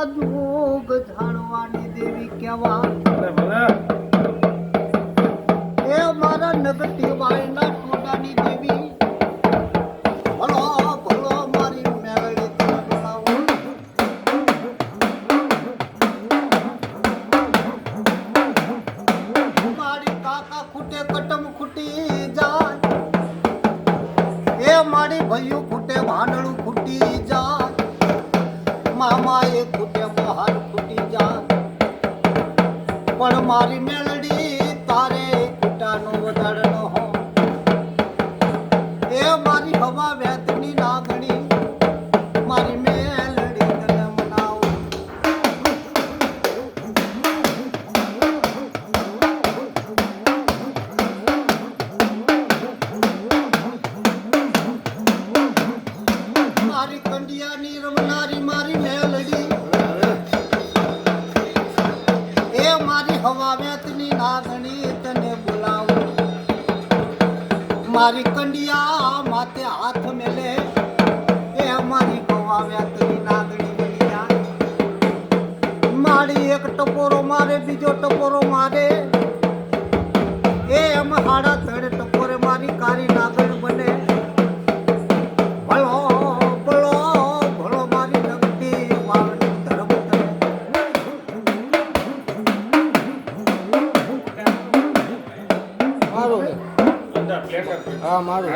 જોગ જાણવાની દેવી કેવા એ મારા નગટી વાયના ટોડાની દેવી ભલો ભલો મારી મેળડી તને બોલાવો મારી કાકા ખૂટે કટમ ખૂટી જાય એ મારી ભાઈઓ ખૂટે ભાંડળું ખૂટી જાય મામા એ ખૂટે બહાર ખૂટી જાય પણ મારી મેલડી તારે ખૂટાનો વધારનો હો એ મારી હવા વેતની નાગણી મારી મેલડી તને મનાવો મારી કંડિયાની રમનારી મારી મેલડી એ મારી હવા વેતની નાગણી તને બોલાવો મારી કંડિયા માથે હાથ મેલે એ મારી હવા વેતની નાગણી બની જાય મારી એક ટપોરો મારે બીજો ટપોરો મારે એ એમ હાડા થડે ટપોરે મારી કારી નાગણ બને ભલો ભલો ભલો મારી નગતી વાવણી ધર્મ કરે મારું હા મારું